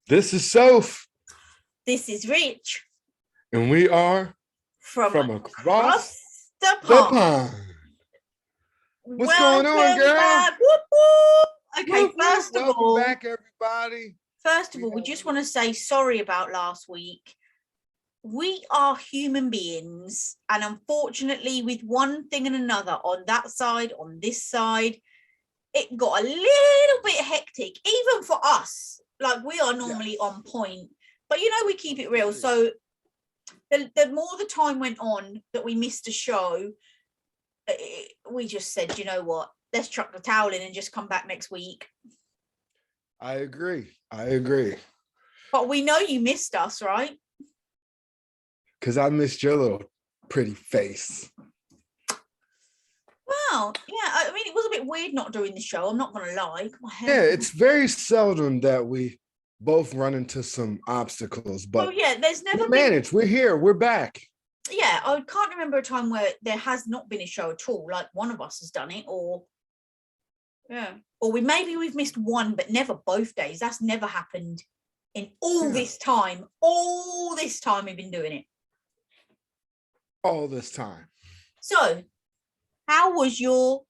This is Soph, This is Rich and we are from across the the pond. pond. What's Welcome going on, girl? back. Whoop, whoop. Okay, Whoop, whoop. first of Welcome all, back, everybody. we just want to say sorry about last week. We are human beings, and unfortunately, with one thing and another on that side, on this side, it got a little bit hectic, even for us. Like, we are normally on point, but we keep it real. So the more the time went on that we missed a show, we just said, you know what, let's chuck the towel in and just come back next week. I agree. But we know you missed us, right? Because I missed your little pretty face. Well, yeah, I mean, it was a bit weird not doing the show, I'm not going to lie. Yeah, it's very seldom that we both run into some obstacles, but there's never we managed. We're here. We're back. Yeah, I can't remember a time where there has not been a show at all. Like, one of us has done it, or we've missed one, but never both days. That's never happened in all this time. All this time we've been doing it. All this time. So, how was your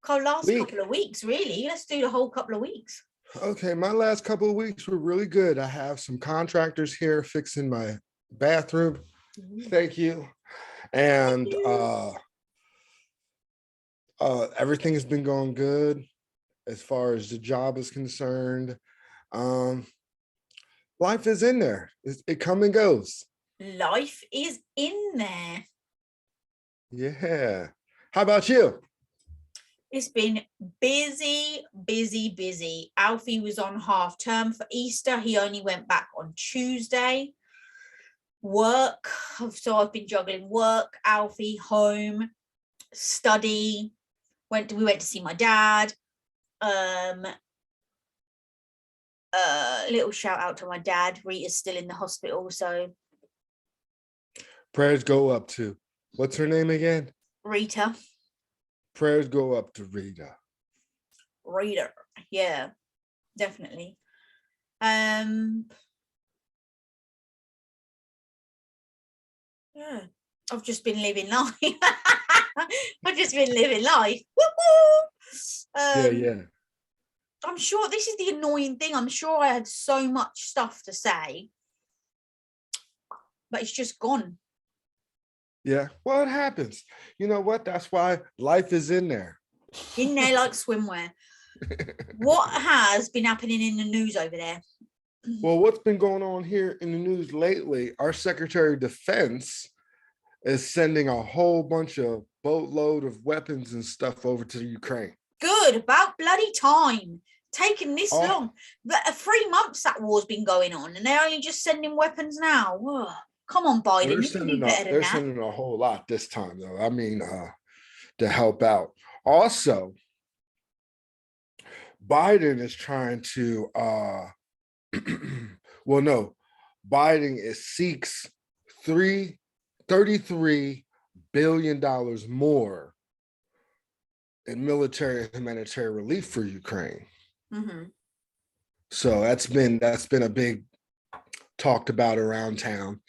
last couple of weeks, really? Let's do the whole couple of weeks. Okay, my last couple of weeks were really good. I have some Contractors here fixing my bathroom. Thank you. And everything has been going good as far as the job is concerned. Life is in there. It comes and goes. Life is in there. Yeah. How about you? It's been busy. Alfie was on half term for Easter. He only went back on Tuesday. Work. So I've been juggling work, Alfie, home, study. We went to see my dad. Little shout out to my dad. Rita's still in the hospital, so prayers go up to, what's her name again? Rita. Prayers go up to Rita. Yeah, definitely. Yeah, I've just been living life. Yeah. I'm sure this is the annoying thing. I'm sure I had so much stuff to say, but it's just gone. Yeah, well, it happens. You know what? That's why life is in there. In there like swimwear. What has been happening in the news over there? Well, what's been going on here in the news lately? Our Secretary of Defense is sending a whole bunch of boatload of weapons and stuff over to Ukraine. Good, about bloody time. Taking this long. But 3 months that war's been going on, and they're only just sending weapons now. Whoa. Come on, Biden. They're sending a whole lot this time, though. I mean, to help out. Also, Biden is trying to Biden seeks $33 billion more in military and humanitarian relief for Ukraine. Mm-hmm. So that's been a big talked about around town.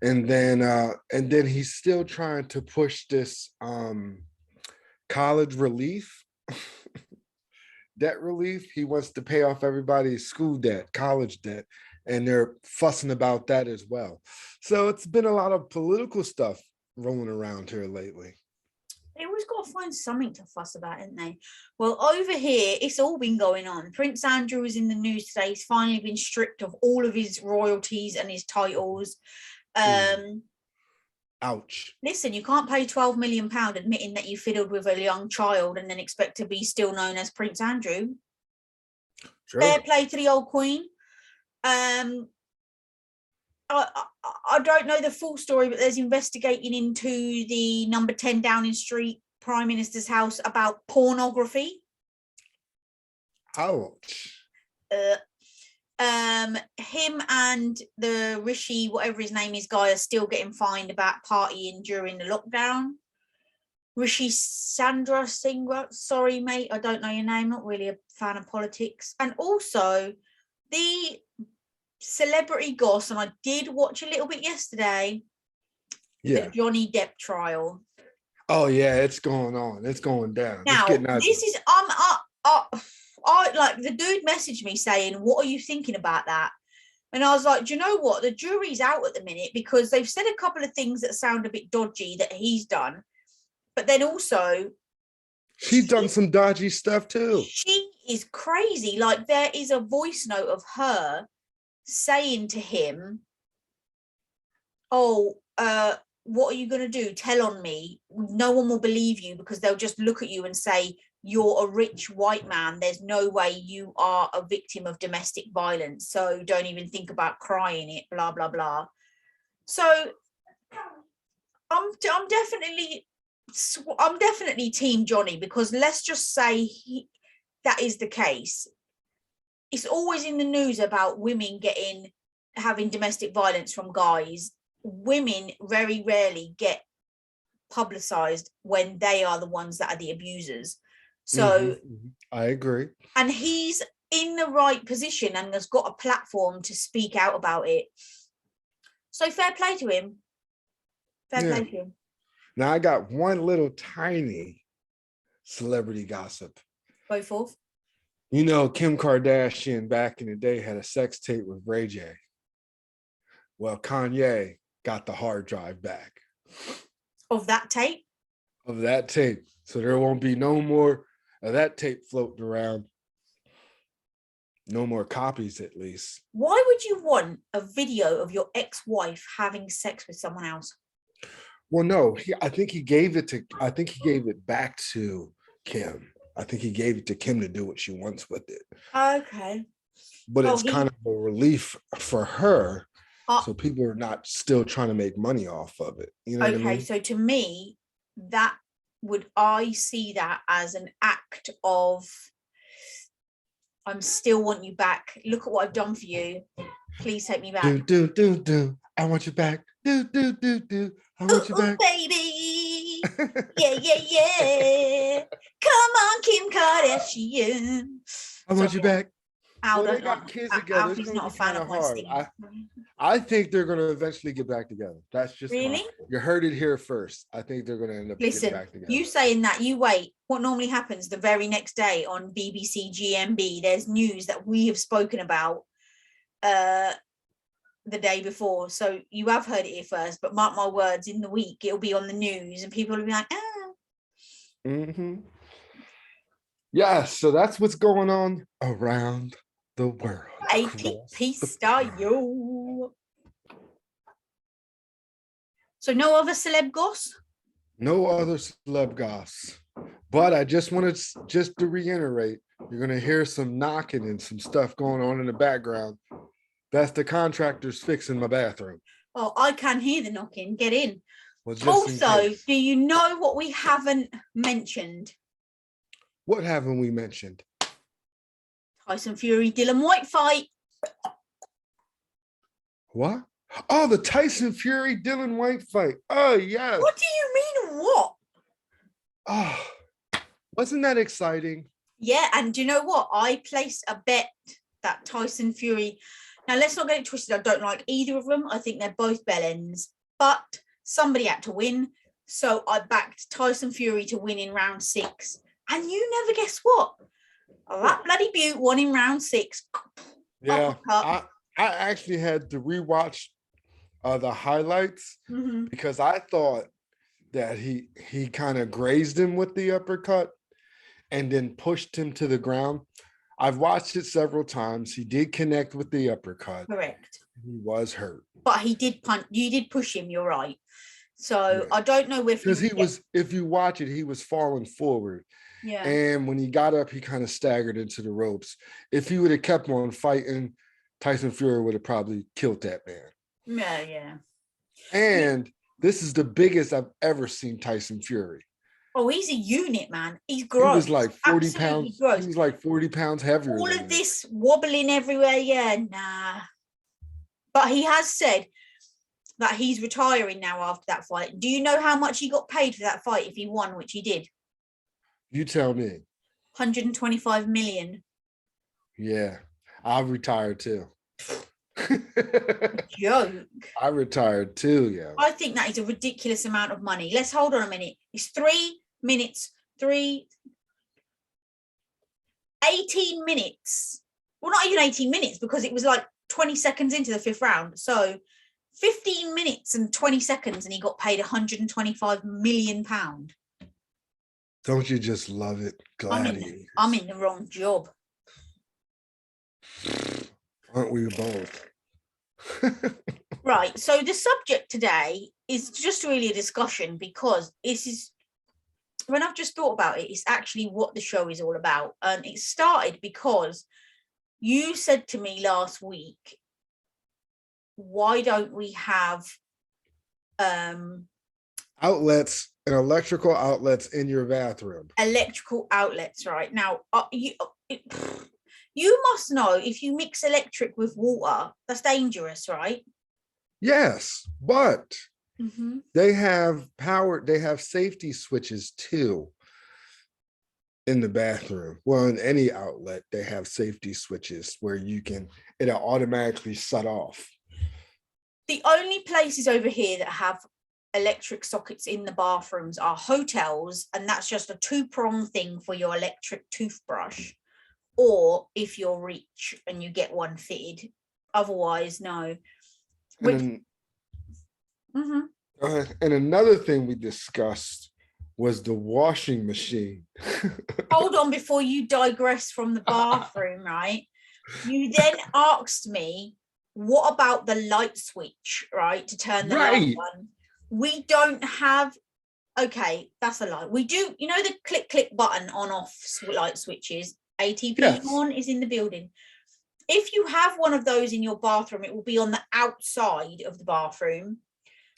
And then he's still trying to push this college relief. Debt relief. He wants to pay off everybody's school debt, college debt, and they're fussing about that as well. So it's been a lot of political stuff rolling around here lately. They always got to find something to fuss about, ain't they? Well, over here, it's all been going on. Prince Andrew is in the news today. He's finally been stripped of all of his royalties and his titles. Ouch. Listen, you can't pay £12 million admitting that you fiddled with a young child and then expect to be still known as Prince Andrew. Sure. Fair play to the old Queen. I don't know the full story, but there's investigating into the number 10 Downing Street Prime Minister's house about pornography. Ouch. Him and the Rishi, whatever his name is, guy, are still getting fined about partying during the lockdown. Rishi Sandra Singh. Sorry, mate, I don't know your name. Not really a fan of politics. And also the celebrity goss, and I did watch a little bit yesterday. Yeah. The Johnny Depp trial. Oh yeah, it's going on. It's going down. Now, it's getting ugly. this is I like the dude messaged me saying, "What are you thinking about that?" And I was like, "Do you know what? The jury's out at the minute because they've said a couple of things that sound a bit dodgy that he's done, but then also she's done some dodgy stuff too. She is crazy. Like there is a voice note of her saying to him, "Oh, what are you going to do? Tell on me. No one will believe you because they'll just look at you and say, you're a rich white man. There's no way you are a victim of domestic violence. So don't even think about crying it, blah, blah, blah." So I'm definitely team Johnny, because let's just say that is the case. It's always in the news about women having domestic violence from guys. Women very rarely get publicized when they are the ones that are the abusers. So I agree. And he's in the right position and has got a platform to speak out about it. So fair play to him. Fair play to him. Now I got one little tiny celebrity gossip. Go forth. You know, Kim Kardashian back in the day had a sex tape with Ray J. Well, Kanye got the hard drive back. Of that tape? Of that tape. So there won't be no more of that tape floating around. No more copies, at least. Why would you want a video of your ex-wife having sex with someone else? Well, no, I think he gave it back to Kim. I think he gave it to Kim to do what she wants with it. Okay. But it's kind of a relief for her. So people are not still trying to make money off of it. You know what I mean? So to me, I see that as an act of, I'm still want you back. Look at what I've done for you. Please take me back. Do. I want you back. Do. I want you back. Baby. Yeah. Come on, Kim Kardashian. I want you back. Al, well, they got kids together. It's not a fan of hard. I think they're going to eventually get back together. That's just really. You heard it here first. I think they're going to end up getting back together. You saying that, you wait. What normally happens the very next day on BBC GMB? There's news that we have spoken about the day before. So you have heard it here first. But mark my words, in the week it'll be on the news, and people will be like, Yeah. So that's what's going on around the world. 80 style. So no other celeb goss? No other celeb goss. But I just wanted to reiterate, you're going to hear some knocking and some stuff going on in the background. That's the contractors fixing my bathroom. Oh, I can hear the knocking. Get in. Well, also, do you know what we haven't mentioned? What haven't we mentioned? Tyson Fury, Dylan White fight. What? Oh, the Tyson Fury, Dylan White fight. Oh, yes. What do you mean, what? Oh, wasn't that exciting? Yeah, and do you know what? I placed a bet that Tyson Fury... Now, let's not get it twisted. I don't like either of them. I think they're both bellends. But somebody had to win. So I backed Tyson Fury to win in round 6. And you never guess what? That bloody Butte won in round 6. Yeah, I actually had to rewatch the highlights because I thought that he kind of grazed him with the uppercut and then pushed him to the ground. I've watched it several times. He did connect with the uppercut. Correct. He was hurt. But he did punch. You did push him. You're right. So I don't know if if you watch it, he was falling forward. Yeah. And when he got up, he kind of staggered into the ropes. If he would have kept on fighting, Tyson Fury would have probably killed that man. Yeah. And this is the biggest I've ever seen Tyson Fury. Oh, he's a unit, man. He's gross. He was like 40 pounds. Gross. He was like 40 pounds heavier. All of this wobbling everywhere. Yeah, nah. But he has said that he's retiring now after that fight. Do you know how much he got paid for that fight if he won, which he did? You tell me. 125 million. Yeah, I'll retire too. Joke. I retired too, yeah. I think that is a ridiculous amount of money. Let's hold on a minute. It's 3 minutes, 18 minutes. Well, not even 18 minutes because it was like 20 seconds into the 5th round. So 15 minutes and 20 seconds and he got paid 125 million pound. Don't you just love it? Gladiators. I'm in the wrong job. Aren't we both? Right. So the subject today is just really a discussion because this is, when I've just thought about it, it's actually what the show is all about. And it started because you said to me last week, why don't we have outlets and electrical outlets in your bathroom? Electrical outlets, right? Now, you must know if you mix electric with water, that's dangerous, right? Yes, but they have safety switches too in the bathroom. Well, in any outlet, they have safety switches where it'll automatically shut off. The only places over here that have electric sockets in the bathrooms are hotels, and that's just a 2-prong thing for your electric toothbrush, or if you're rich and you get one fitted. Otherwise, no. And another thing we discussed was the washing machine. Hold on before you digress from the bathroom, right? You then asked me, what about the light switch, right, to turn the light on? We don't have, okay, that's a lie. We do, you know, the click button on off light switches, ATP on is in the building. If you have one of those in your bathroom, it will be on the outside of the bathroom.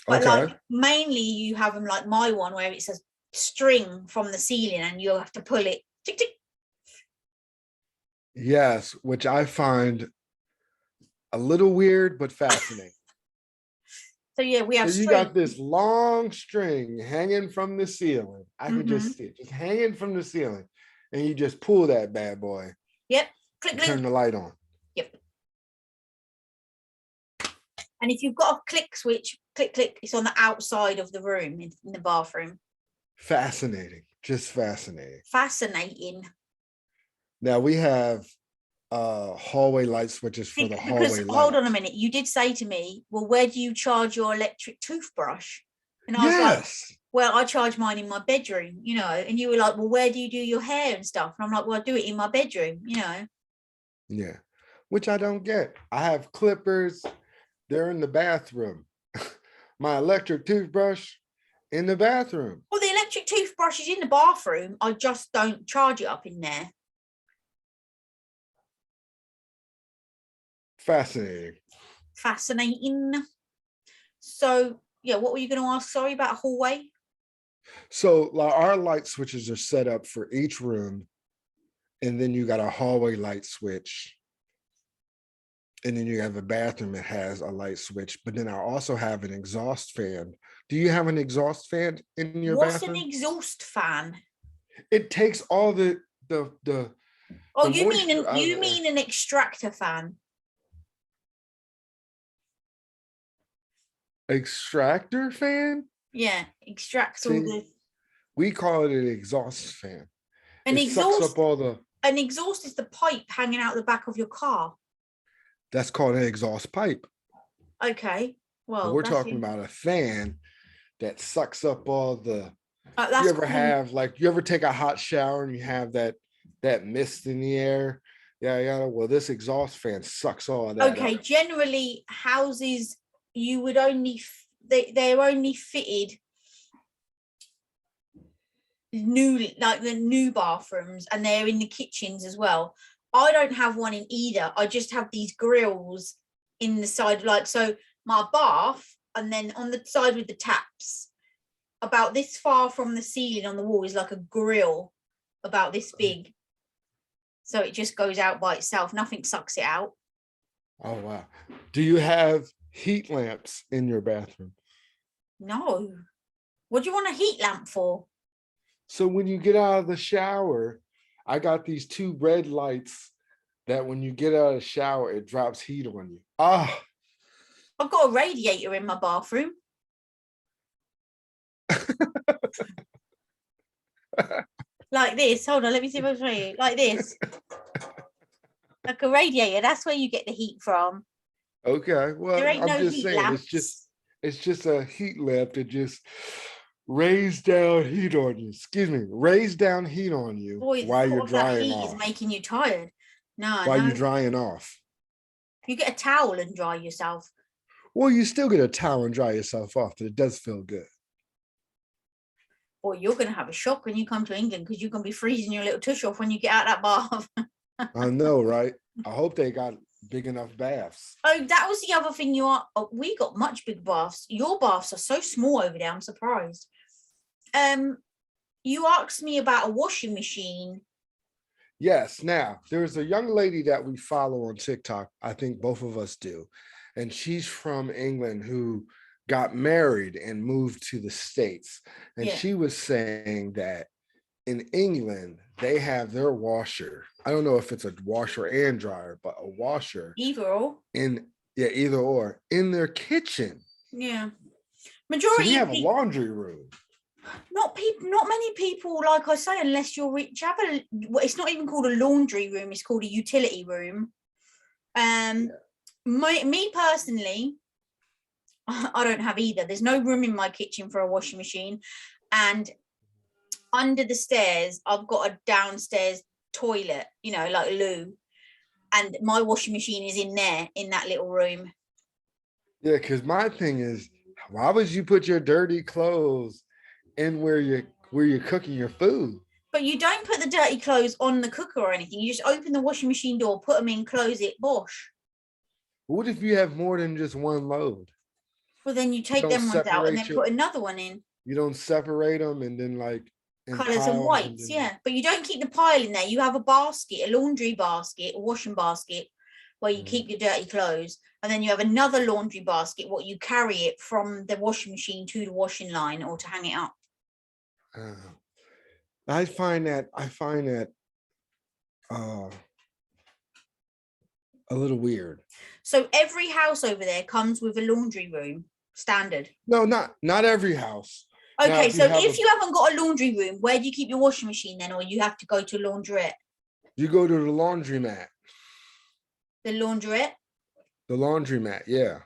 But like mainly you have them like my one where it's a string from the ceiling and you have to pull it. Tick, tick. Yes, which I find a little weird, but fascinating. So yeah, we have you got this long string hanging from the ceiling. I can just see it just hanging from the ceiling. And you just pull that bad boy. Yep. Click, turn the light on. Yep. And if you've got a click switch, click, click, it's on the outside of the room in the bathroom. Fascinating. Just fascinating. Fascinating. Now we have hallway light switches for the hallway light. Hold on a minute. You did say to me, well, where do you charge your electric toothbrush? And I was like, well, I charge mine in my bedroom, you know. And you were like, well, where do you do your hair and stuff? And I'm like, well, I do it in my bedroom, you know. Yeah, which I don't get. I have clippers. They're in the bathroom. My electric toothbrush in the bathroom. Well, the electric toothbrush is in the bathroom. I just don't charge it up in there. Fascinating. Fascinating. So, yeah, what were you going to ask? Sorry, about a hallway? So our light switches are set up for each room. And then you got a hallway light switch. And then you have a bathroom that has a light switch. But then I also have an exhaust fan. Do you have an exhaust fan in your bathroom? What's an exhaust fan? It takes all the Oh, you mean an extractor fan? Extractor fan? Yeah, extracts all the. We call it an exhaust fan. An exhaust sucks up all the. An exhaust is the pipe hanging out the back of your car. That's called an exhaust pipe. Okay, well, but we're talking about a fan that sucks up all the. You ever take a hot shower and you have that mist in the air? Yeah. Well, this exhaust fan sucks all that. Okay, up. Generally houses you would only they're only fitted new, like the new bathrooms, and they're in the kitchens as well. I don't have one in either. I just have these grills in the side, like, so my bath, and then on the side with the taps, about this far from the ceiling on the wall, is like a grill about this big. So it just goes out by itself. Nothing sucks it out. Oh, wow. Do you have heat lamps in your bathroom. No. What do you want a heat lamp for? So when you get out of the shower, I got these two red lights that when you get out of the shower, it drops heat on you. Ah. I've got a radiator in my bathroom. Like this. Hold on, let me see if I can show you. Like this. Like a radiator. That's where you get the heat from. Okay. Well, There ain't I'm no just heat saying lamps. it's just a heat lamp that just raise down heat on you. Excuse me, raise down heat on you Boy, the while you're thought of that drying heat is off. making you tired. No, While you're no. drying off. You get a towel and dry yourself. Well, you still get a towel and dry yourself off, but it does feel good. Boy, you're going to have a shock when you come to England because you're going to be freezing your little tush off when you get out that bath. I know, right? I hope they got big enough baths. Oh, that was the other thing you are. Oh, we got much big baths. Your baths are so small over there. I'm surprised. You asked me about a washing machine. Yes. Now, there's a young lady that we follow on TikTok. I think both of us do. And she's from England who got married and moved to the States. And Yeah. she was saying that in England, they have their washer. I don't know if it's a washer and dryer, but a washer Either or. Either or in their kitchen. Yeah. So Majority we of have a people, laundry room. not many people, like I say, unless you're rich, have a, well, it's not even called a laundry room, it's called a utility room. Me personally, I don't have either. There's no room in my kitchen for a washing machine. And under the stairs, I've got a downstairs toilet, like loo. And my washing machine is in there, in that little room. Yeah, because my thing is, why would you put your dirty clothes in where you're cooking your food? But you don't put the dirty clothes on the cooker or anything. You just open the washing machine door, put them in, close it, bosh. What if you have more than just one load? Well, then you take them ones out and then put another one in. You don't separate them and then like Colours and whites, yeah. But you don't keep the pile in there. You have a basket, a laundry basket, a washing basket, where you keep your dirty clothes. And then you have another laundry basket, what you carry it from the washing machine to the washing line or to hang it up. I find that a little weird. So every house over there comes with a laundry room, standard. No, not every house. Okay, so if you haven't got a laundry room, where do you keep your washing machine then, or you have to go to a laundrette? You go to the laundromat. The laundrette? The laundromat, yeah.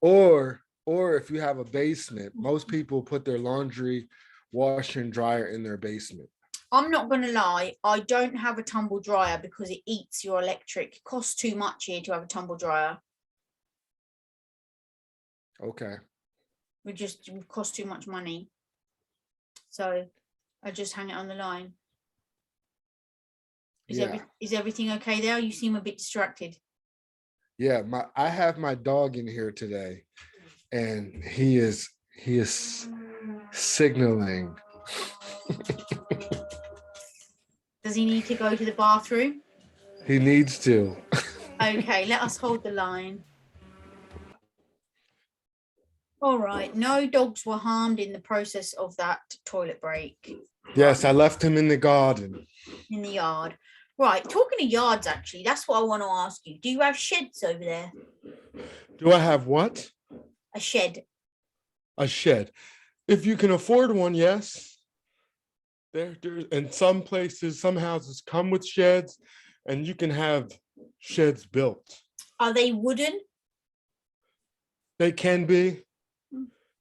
Or if you have a basement, most people put their laundry washer and dryer in their basement. I'm not going to lie, I don't have a tumble dryer because it eats your electric. It costs too much here to have a tumble dryer. Okay. It costs too much money. So I just hang it on the line. Is everything okay there? You seem a bit distracted. Yeah, I have my dog in here today, and he is signaling. Does he need to go to the bathroom? He needs to. Okay, let us hold the line. All right, no dogs were harmed in the process of that toilet break. Yes, I left him in the garden. In the yard. Right, talking of yards, actually, that's what I want to ask you. Do you have sheds over there? Do I have what? A shed. A shed. If you can afford one, yes. There, in some places, some houses come with sheds, and you can have sheds built. Are they wooden? They can be.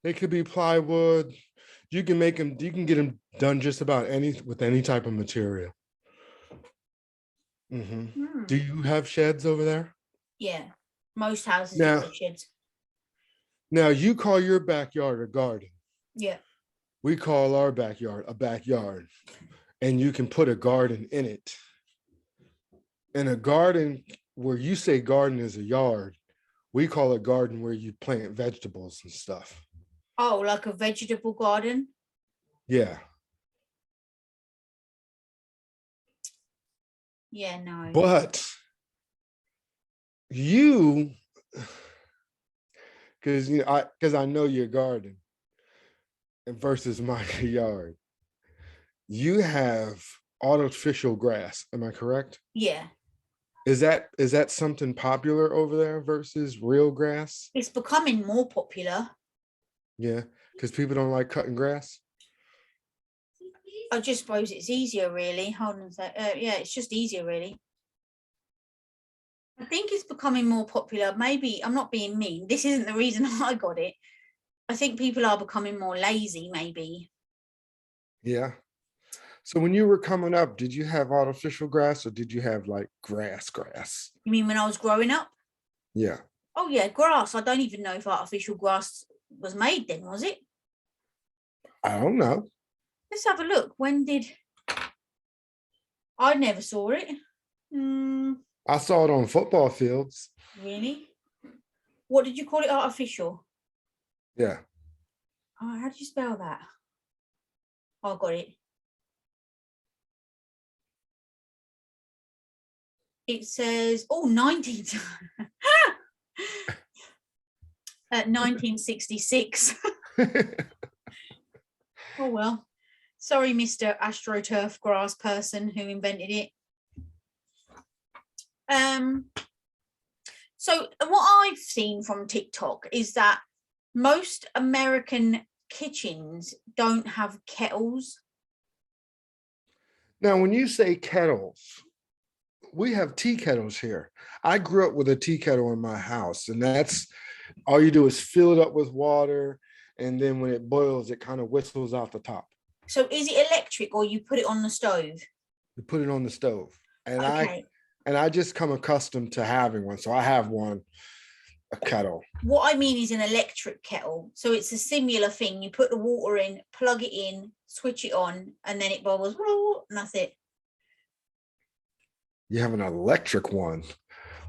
They could be plywood. You can make them. You can get them done just about with any type of material. Do you have sheds over there? Yeah, most houses have sheds. Now you call your backyard a garden. Yeah. We call our backyard a backyard, and you can put a garden in it. And a garden, where you say garden is a yard, we call a garden where you plant vegetables and stuff. Oh, like a vegetable garden? Yeah. Yeah, no. But you, because I know your garden and versus my yard, you have artificial grass. Am I correct? Yeah, Is that something popular over there versus real grass? it's becoming more popular. Yeah, because people don't like cutting grass. I just suppose it's easier, really. Hold on a sec. Yeah, it's just easier, really. I think it's becoming more popular. Maybe I'm not being mean. This isn't the reason I got it. I think people are becoming more lazy, maybe. Yeah. So when you were coming up, did you have artificial grass or did you have like grass? You mean when I was growing up? Yeah. Oh, yeah, grass. I don't even know if artificial grass was made then, was it? I don't know. Let's have a look. When did... I never saw it. I saw it on football fields. Really? What did you call it? Artificial? Yeah. Oh, how do you spell that? Oh, I got it. It says, 1966. Oh, well. Sorry, Mr. AstroTurf grass person who invented it. So what I've seen from TikTok is that most American kitchens don't have kettles. Now, when you say kettles, we have tea kettles here. I grew up with a tea kettle in my house, and that's all you do is fill it up with water, and then when it boils, it kind of whistles out the top. So is it electric or you put it on the stove? You put it on the stove, and Okay. I just come accustomed to having one, so I have one, a kettle. What I mean is an electric kettle. So it's a similar thing. You put the water in, plug it in, switch it on, and then it bubbles, and that's it. You have an electric one.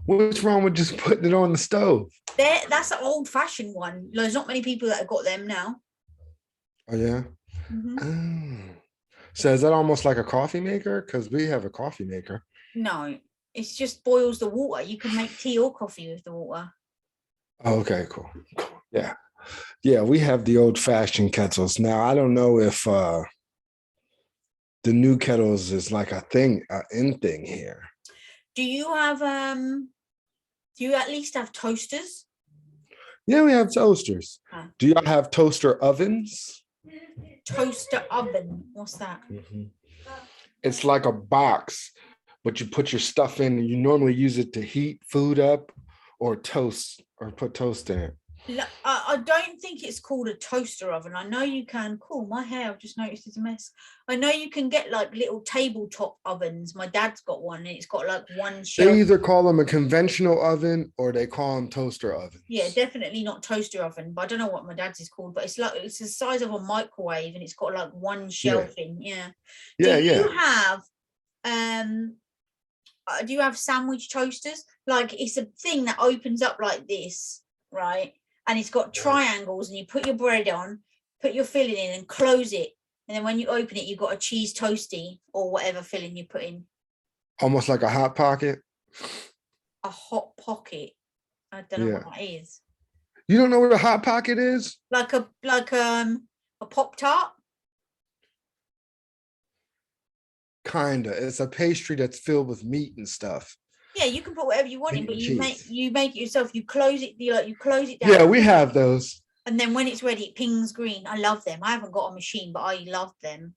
What's wrong with just putting it on the stove? That's an old-fashioned one. There's not many people that have got them now. Oh yeah. Mm-hmm. So is that almost like a coffee maker? Because we have a coffee maker. No, it's just boils the water. You can make tea or coffee with the water. Oh, okay, cool. Yeah. Yeah, we have the old-fashioned kettles. Now, I don't know if the new kettles is like a thing, in thing here. Do you have do you at least have toasters? Yeah, we have toasters. Do y'all have toaster ovens? Toaster oven. What's that? It's like a box, but you put your stuff in. You normally use it to heat food up or toast or put toast in it. I don't think it's called a toaster oven. I know you can. Cool, my hair, I've just noticed it's a mess. I know you can get like little tabletop ovens. My dad's got one and it's got like one shelf. They either call them a conventional oven or they call them toaster ovens. Yeah, definitely not toaster oven, but I don't know what my dad's is called, but it's like it's the size of a microwave and it's got like one shelf in. Yeah. Yeah, do you have sandwich toasters? Like it's a thing that opens up like this, right? And it's got triangles and you put your bread on, put your filling in and close it. And then when you open it, you've got a cheese toasty or whatever filling you put in. Almost like a hot pocket. A hot pocket. I don't know what that is. You don't know what a hot pocket is? Like a Pop-Tart? Kinda. It's a pastry that's filled with meat and stuff. Yeah, you can put whatever you want in, but you make it yourself. You close it, you close it down. Yeah, we have those. And then when it's ready, it pings green. I love them. I haven't got a machine, but I love them.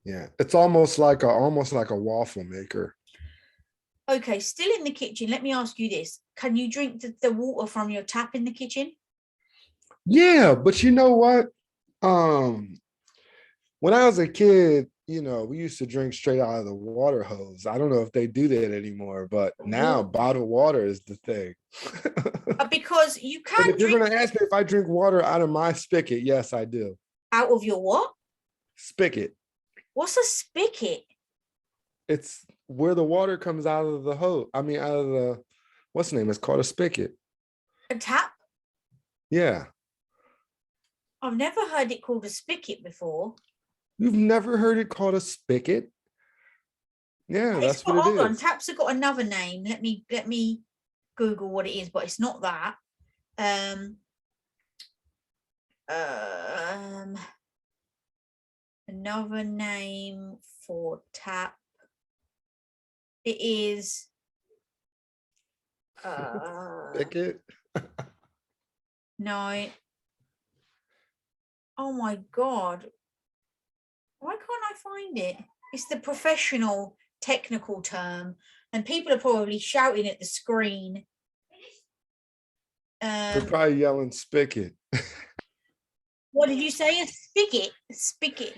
Yeah, it's almost like a waffle maker. Okay, still in the kitchen. Let me ask you this: can you drink the water from your tap in the kitchen? Yeah, but you know what? When I was a kid, we used to drink straight out of the water hose. I don't know if they do that anymore, but now bottled water is the thing. Because you can. If you're going to ask me if I drink water out of my spigot, yes, I do. Out of your what? Spigot. What's a spigot? It's where the water comes out of the hose. I mean, out of the, what's the name? It's called a spigot. A tap? Yeah. I've never heard it called a spigot before. You've never heard it called a spigot? Yeah, that's what it is. Hold on, taps have got another name. Let me Google what it is, but it's not that. Another name for tap. It is Spigot? no. Oh my God. Why can't I find it? It's the professional technical term, and people are probably shouting at the screen. They're probably yelling spigot. What did you say? A spigot? A spigot.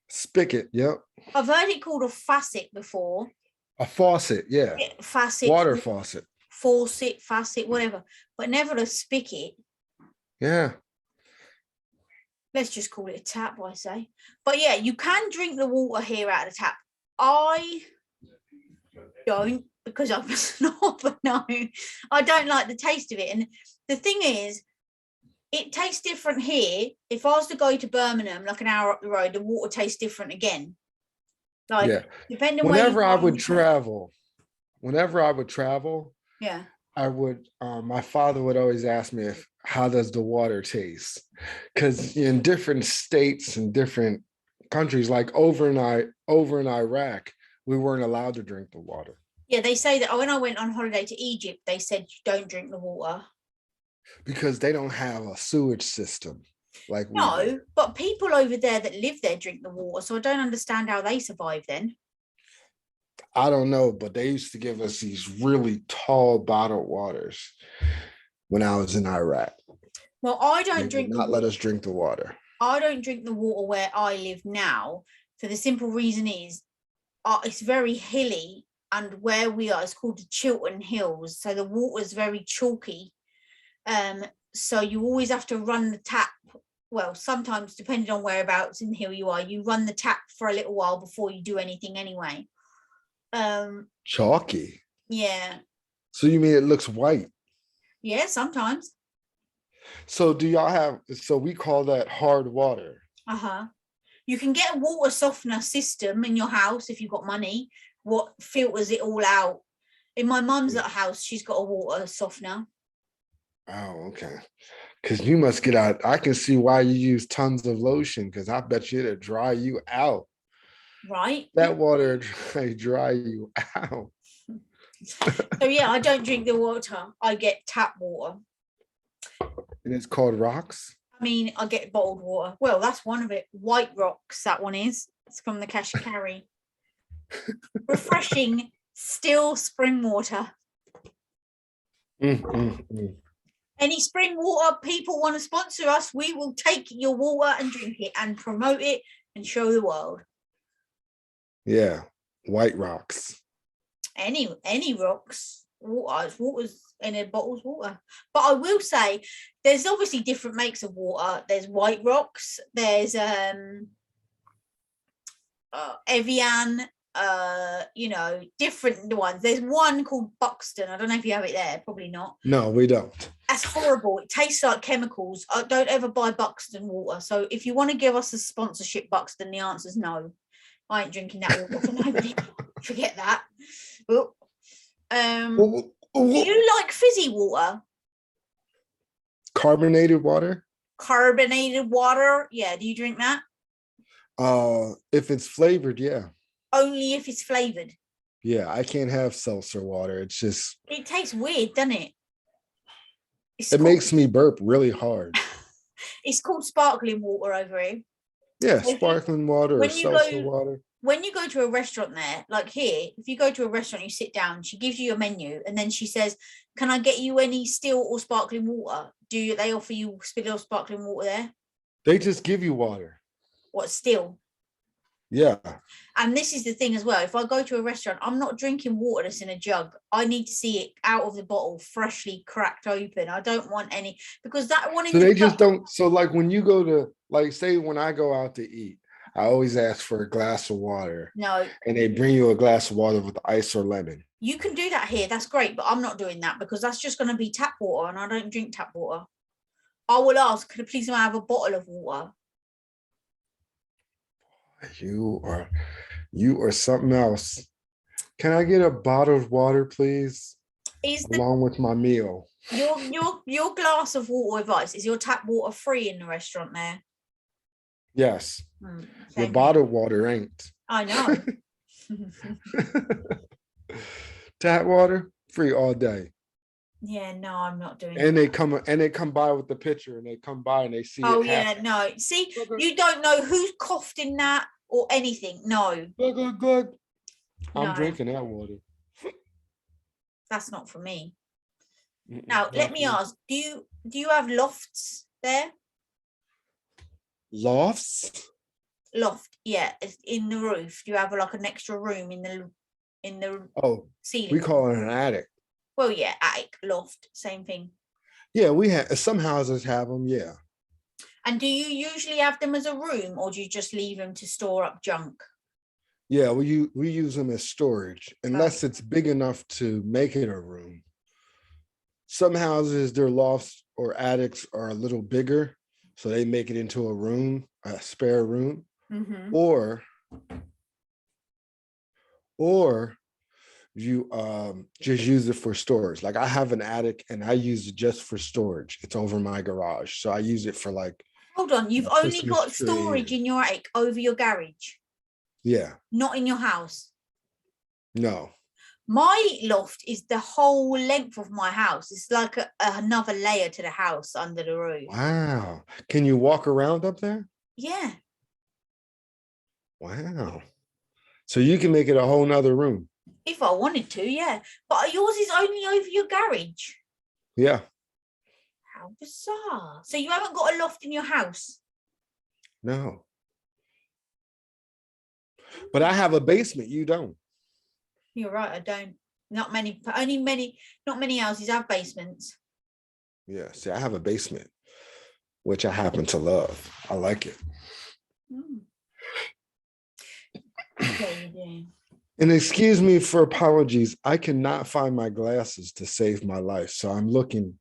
Spigot, yep. I've heard it called a facet before. A faucet, yeah. Facet. Water faucet. Faucet, facet, whatever. But never a spigot. Yeah. Let's just call it a tap, I say. But yeah, you can drink the water here out of the tap. I don't, because I'm a snob, but no, I don't like the taste of it. And the thing is, it tastes different here. If I was to go to Birmingham, like an hour up the road, the water tastes different again. Like, yeah. Depending whenever where I would travel, yeah, I would my father would always ask me how does the water taste? Because in different states and different countries, like over in Iraq, we weren't allowed to drink the water. Yeah, they say that when I went on holiday to Egypt, they said you don't drink the water. Because they don't have a sewage system like we No, do. but people over there that live there drink the water, so I don't understand how they survive then. I don't know, but they used to give us these really tall bottled waters when I was in Iraq. Well, I They don't would drink not let us drink the water. I don't drink the water where I live now, for the simple reason is it's very hilly, and where we are, it's called the Chiltern Hills, so the water is very chalky. So you always have to run the tap. Well, sometimes depending on whereabouts in the hill you are, you run the tap for a little while before you do anything anyway. Chalky. Yeah. So you mean it looks white? Yeah, sometimes. So do y'all have? So we call that hard water. You can get a water softener system in your house if you've got money. What filters it all out? In my mum's house, she's got a water softener. Oh, okay. Because you must get out. I can see why you use tons of lotion, because I bet you it'll dry you out. Right. That water dry you out. So yeah, I don't drink the water. I get tap water. And it's called rocks? I mean, I get bottled water. Well, that's one of it. White Rocks, that one is. It's from the cash and carry. Refreshing, still spring water. Any spring water people want to sponsor us, we will take your water and drink it and promote it and show the world. Yeah, White Rocks. Any rocks, water's in a bottle's water. But I will say, there's obviously different makes of water. There's White Rocks. There's Evian. Different ones. There's one called Buxton. I don't know if you have it there. Probably not. No, we don't. That's horrible. It tastes like chemicals. Don't ever buy Buxton water. So if you want to give us a sponsorship, Buxton, the answer is no. I ain't drinking that water for nobody. Forget that. Do you like fizzy water? Carbonated water? Carbonated water? Yeah. Do you drink that? If it's flavored, yeah. Only if it's flavored. Yeah, I can't have seltzer water. It's just. It tastes weird, doesn't it? It makes me burp really hard. It's called sparkling water over here. Yeah, sparkling water or seltzer water. When you go to a restaurant there, like here, if you go to a restaurant, you sit down, she gives you a menu, and then she says, "Can I get you any still or sparkling water?" Do they offer you still or sparkling water there? They just give you water. What, still? Yeah. And this is the thing as well. If I go to a restaurant, I'm not drinking water that's in a jug. I need to see it out of the bottle, freshly cracked open. I don't want any, because that one in so the they just don't. So like when you go to, like, say when I go out to eat, I always ask for a glass of water. No. And they bring you a glass of water with ice or lemon. You can do that here. That's great. But I'm not doing that because that's just going to be tap water, and I don't drink tap water. I will ask, could I please have a bottle of water? You are something else. Can I get a bottled water, please? Is the along with my meal. your glass of water with ice, is your tap water free in the restaurant there? Yes, Hmm, the same here. bottled water ain't. I know. Tap water free all day. Yeah, no, I'm not doing And that. they come by with the pitcher, and they come by and they see Oh it yeah, happen. no. See, Glug, you don't know who's coughed in that or anything. No, glug, glug, glug. I'm no, drinking that water. that's not for me. Mm-mm, Now, let not for me me. ask, do you have lofts there? Lofts? Loft, yeah, it's in the roof. Do you have like an extra room in the Oh, we ceiling? call it an attic. Well, yeah, attic, loft, same thing. Yeah, we have some houses have them. Yeah, And do you usually have them as a room, or do you just leave them to store up junk? yeah. We use them as storage Oh, unless it's big enough to make it a room. Some houses, their lofts or attics are a little bigger, so they make it into a room, a spare room, mm-hmm. or or you just use it for storage. Like I have an attic and I use it just for storage. It's over my garage, so I use it for like Hold on, you've my only Christmas got tree. storage in your attic over your garage, Yeah, not in your house. no. My loft is the whole length of my house. It's like another layer to the house under the roof. Wow. Can you walk around up there? Yeah. Wow. So you can make it a whole nother room. If I wanted to, yeah. But yours is only over your garage. Yeah. How bizarre. So you haven't got a loft in your house? No. But I have a basement. You don't. You're right, I don't. Not many houses have basements. Yeah. See, I have a basement, which I happen to love. I like it. Mm. Yeah, you do. And excuse me for apologies. I cannot find my glasses to save my life. So I'm looking.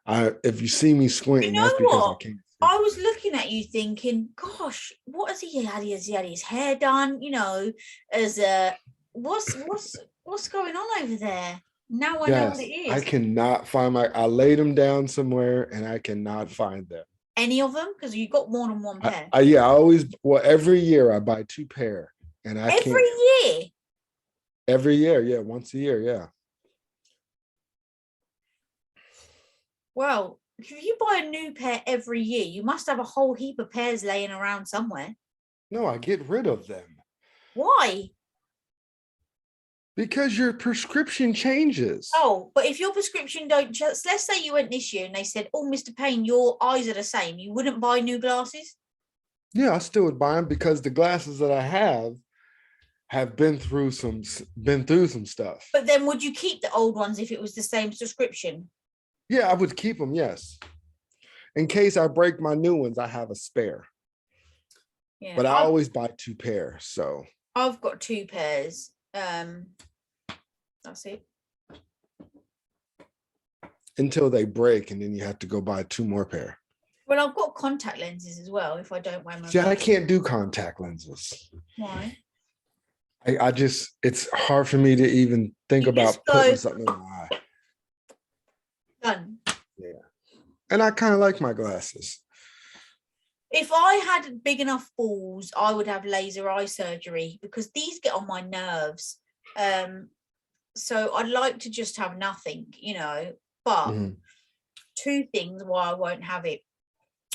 If you see me You squinting, that's know because I what? can't see. I was looking at you thinking, gosh, what has he had? Has he had his hair done? You know, as a what's going on over there? Now I know what it Yes, I is. cannot find I laid them down somewhere and I cannot find them. Any of them? Because you got more than one pair. Yeah, I always, well, every year I buy two pair and I Every can't, year. every year. Yeah. Once a year. Yeah. Well, if you buy a new pair every year, you must have a whole heap of pairs laying around somewhere. No, I get rid of them Why? because your prescription changes. Oh, but if your prescription don't just, let's say you went this year and they said, oh, Mr. Payne, your eyes are the same, you wouldn't buy new glasses? Yeah, I still would buy them because the glasses that I have been through some stuff. But then would you keep the old ones if it was the same subscription? Yeah, I would keep them. Yes, in case I break my new ones, I have a spare. Yeah, But I always buy two pairs. So I've got two pairs. That's it. until they break, and then you have to go buy two more pair. Well, I've got contact lenses as well if I don't wear my See, I glasses. can't do contact lenses. Why? I just, it's hard for me to even think You about just go, putting something in my eye. done. Yeah. And I kind of like my glasses. If I had big enough balls, I would have laser eye surgery because these get on my nerves. So I'd like to just have nothing, you know. But two things why I won't have it.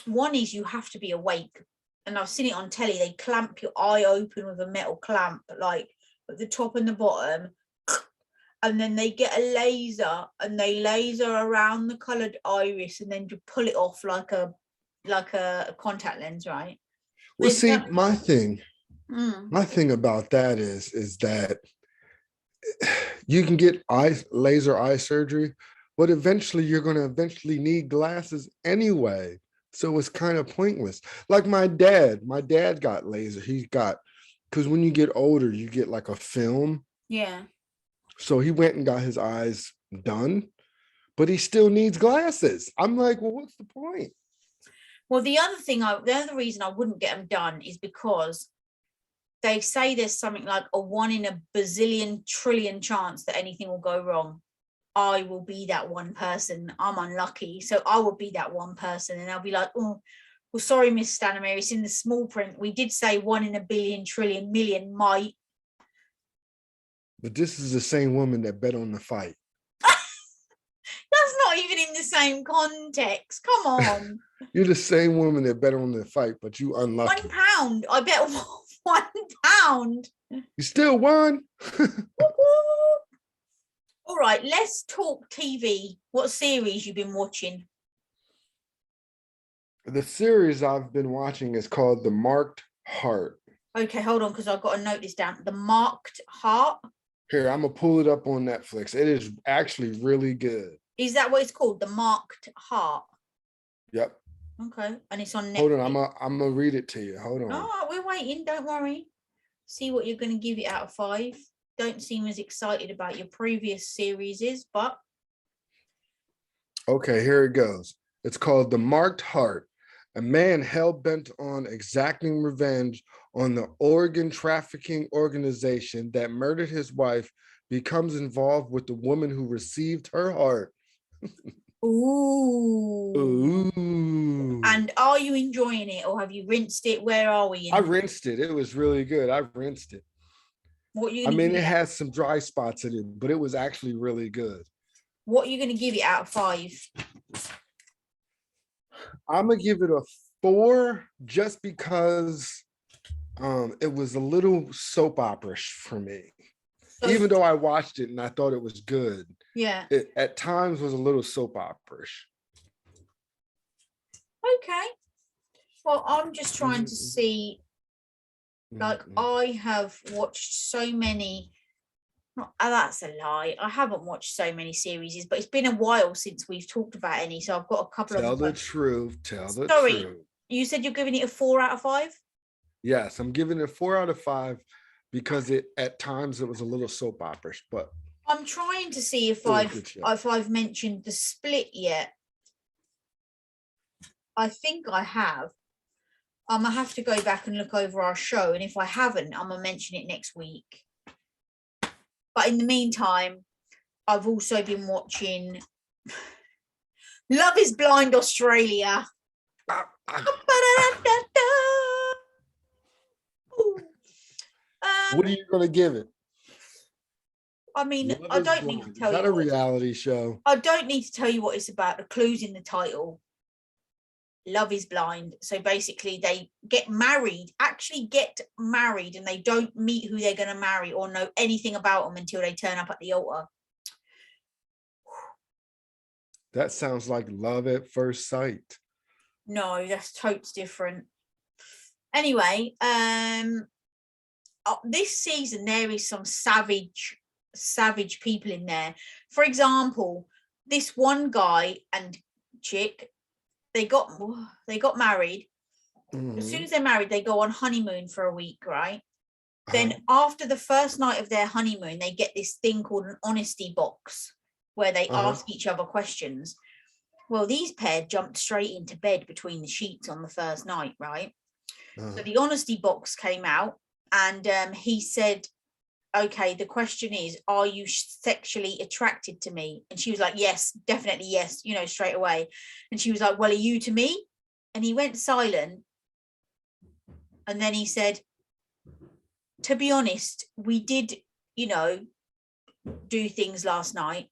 One is you have to be awake. And I've seen it on telly. They clamp your eye open with a metal clamp, like at the top and the bottom. And then they get a laser and they laser around the coloured iris and then you pull it off like a contact lens, right? Well, There's see, no- my thing about that is that you can get laser eye surgery, but eventually you're going to eventually need glasses anyway. So it's kind of pointless. Like my dad got laser. He got, because when you get older, you get like a film. Yeah. So he went and got his eyes done, but he still needs glasses. I'm like, well, what's the point? Well, the other reason I wouldn't get them done is because they say there's something like a 1 in a bazillion trillion chance that anything will go wrong. I will be that one person. I'm unlucky, so I will be that one person, and I'll be like, oh, well, sorry, Miss Stanimir, it's in the small print. We did say 1 in a billion, trillion, million might. But this is the same woman that bet on the fight. That's not even in the same context. Come on. You're the same woman that bet on the fight, but you unlucky. £1. I bet £1. You still won. All right, let's talk TV. What series you been watching? The series I've been watching is called The Marked Heart. Okay, hold on, because I've got to note this down. The Marked Heart. Here, I'm gonna pull it up on Netflix. It is actually really good. Is that what it's called? The Marked Heart. Yep. Okay, and it's on Netflix. Hold on, I'm gonna read it to you. Hold on. All right, we're waiting. Don't worry. See what you're going to give it out of 5. Don't seem as excited about your previous series, but Okay, here it goes. It's called The Marked Heart. A man hell-bent on exacting revenge on the organ trafficking organization that murdered his wife becomes involved with the woman who received her heart. ooh. Ooh. And are you enjoying it, or have you rinsed it? Where are we? I rinsed it. It was really good. I rinsed it. What you? I mean, it has some dry spots in it, but it was actually really good. What are you going to give it out of 5? I'm gonna give it a 4 just because it was a little soap opera-ish for me. So, even though I watched it and I thought it was good, yeah, it at times was a little soap opera-ish. Okay. Well, I'm just trying to see. Like, I have watched so many. That's a lie. I haven't watched so many series, but it's been a while since we've talked about any. So I've got a couple of. Tell the truth. Tell the Sorry, truth. You said you're giving it a 4 out of 5? Yes, I'm giving it a 4 out of 5 because it at times it was a little soap opera-ish, but I'm trying to see if I've mentioned the Split yet. I think I have. I'm gonna have to go back and look over our show, and if I haven't, I'm gonna mention it next week. But in the meantime, I've also been watching Love is Blind Australia. What are you going to give it? I mean, I don't need to tell you. Is that a reality show? I don't need to tell you what it's about. The clue's in the title. Love is Blind. So basically they actually get married, and they don't meet who they're going to marry or know anything about them until they turn up at the altar. That sounds like Love at First Sight. No, that's totes different. Anyway, this season there is some savage people in there. For example, this one guy and chick, they got married. Mm-hmm. As soon as they're married, they go on honeymoon for a week, right? Then after the first night of their honeymoon, they get this thing called an honesty box where they ask each other questions. Well, these pair jumped straight into bed between the sheets on the first night, right? So the honesty box came out, and he said, okay, the question is, are you sexually attracted to me? And she was like, yes, definitely yes, straight away. And she was like, well, are you to me? And he went silent. And then he said, to be honest, we did, do things last night,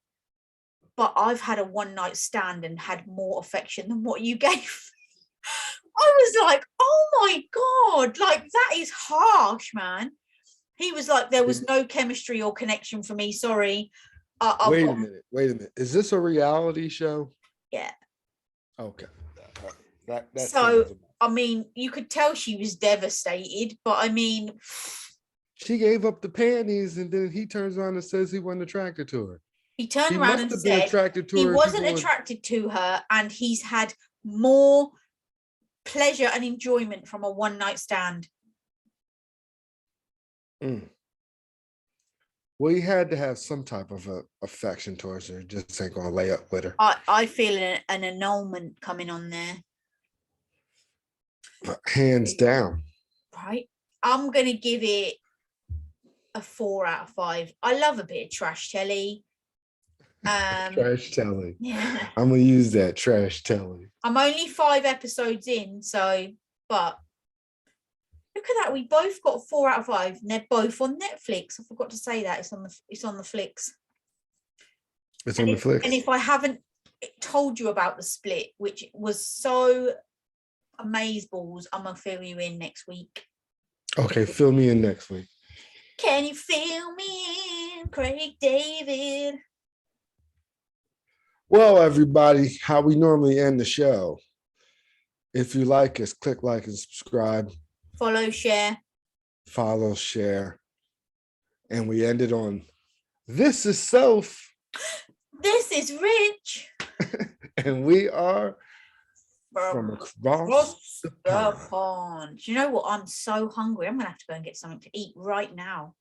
but I've had a one-night stand and had more affection than what you gave me. I was like, oh my God, like that is harsh, man. He was like, there was no chemistry or connection for me. Sorry. Wait a minute. Is this a reality show? Yeah. Okay. That so, I mean, you could tell she was devastated, but I mean, she gave up the panties, and then he turns around and says he wasn't attracted to her. He turned around and said he wasn't attracted to her, and he's had more pleasure and enjoyment from a one-night stand. Well, he had to have some type of affection towards her. Just ain't gonna lay up with her. I feel an annulment coming on there. Hands down. Right. I'm gonna give it a 4 out of 5. I love a bit of trash telly. Trash telling. Yeah. I'm gonna use that trash telling. I'm only 5 episodes in, so but look at that. We both got 4 out of 5, and they're both on Netflix. I forgot to say that it's on the flicks. It's on the flicks. And if I haven't told you about the split, which was so amazeballs, I'm gonna fill you in next week. Okay, fill me in next week. Can you fill me in, Craig David? Well, everybody, how we normally end the show. If you like us, click like and subscribe. Follow, share. Follow, share. And we ended on this is Soph. This is Rich. And we are from across the pond. Do you know what? I'm so hungry. I'm gonna have to go and get something to eat right now.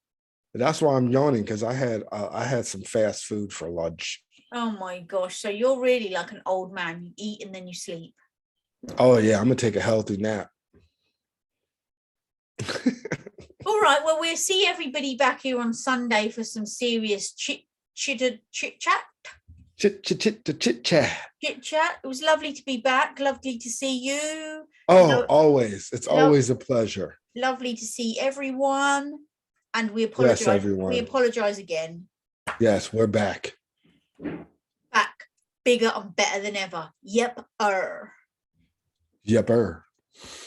That's why I'm yawning, because I had some fast food for lunch. Oh my gosh. So you're really like an old man. You eat and then you sleep. Oh yeah, I'm gonna take a healthy nap. All right. Well, we'll see everybody back here on Sunday for some serious chit chat. Chit chat. It was lovely to be back. Lovely to see you. Oh, always. It's always a pleasure. Lovely to see everyone. And we apologize. Yes, everyone. We apologize again. Yes, we're back. Back. Bigger and better than ever. Yep. Yepper.